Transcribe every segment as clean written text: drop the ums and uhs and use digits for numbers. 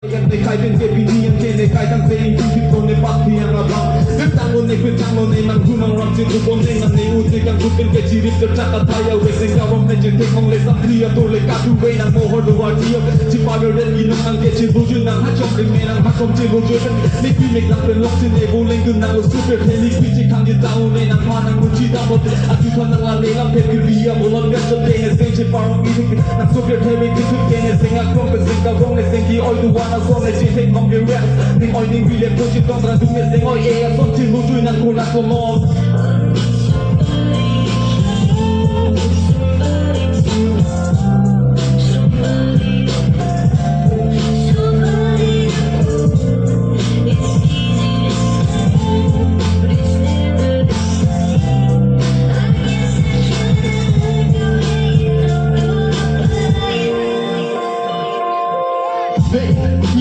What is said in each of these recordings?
ในใครเป็นเจ็บปีนี้ยังเจในใครตั้งใจยิงทุกคนในปากที่ยังระบำนึกตั้งวันในเป็นตั้งวันในมันคุณมังรำจึงทุกคนในมันในอุตยังคุณเป็นแค่ชีวิตจะจักรทายเอาไว้สิ่งการรำในจึงถึงของเลยสักทีตัวเลยการดูเวนังโมโหดูว่าเที่ยวที่ฟ้าเรื่องยินนังเกจิบูจุนังฮัจจงเป็นเมนังฮัจจงเจบูจุเป็นในปีเมฆนังเป็นล็อกที่ในบูเลงกุนังอุสุเปอร์เทลิฟิจิคังยิตาอุในนังมานังมุจิดาบดอาทิตย์นังลาเลลังเพลิบีอาบุลอนเกจเตนเซนเชปารองอีทินังสุเปอร์เทลิฟิจิเตนเซงากรองเป็นเซงการองในเซงที่ออยดูวานาโซในเจของเกลือนิ่งอ้อยนิ่งวิเลปโปรจิตต้องระดุมเสียงอ้อยส่วนที่รู้จุยนั่นกูรักกูมอง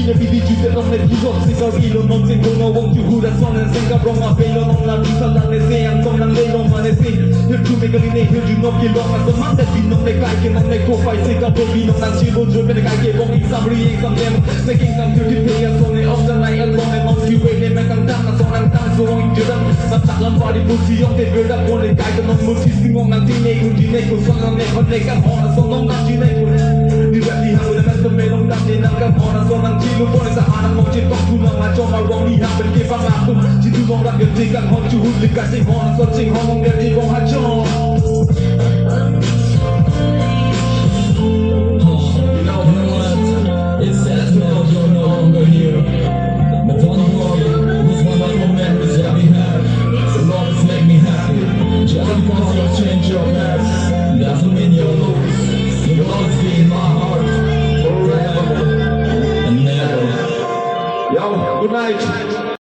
Yine bir vücuda omlet yok Sigara ilonun zengono won't you hura sonen Senga bronga pelonun la rutalan ne seyan Sonan leilon manesi Hirtu megaline hirju no kilong Aso manda binong ne kai kenon ne kofai Sega binong nan chibo jobe ne kai kebong Amri exam dem Seking kam tu tipaya sone of the night alone And on the way ne mekang dang na sonan dang So ong jiram Matak lan pari puti yong te build up Kone kai kenon muti singong nang tine Kundi ne ku sonan ne kone kan hona Sonong nang jine ku Di rap di hang udah nasib melong dang ne nang kan hona Sonang jilu boleh seharang mau cinta tulang macam orang ni hang berkebang aku Cintu orang gertikan hon cuhut likat sing hon Searching ngomong dari wong hacong It's sad to know you're no longer here But don't worry, these were my memories that we had Will always make me happy Just because you change your past Doesn't mean you'll lose You'll always be in my heart Forever and never Yo, good night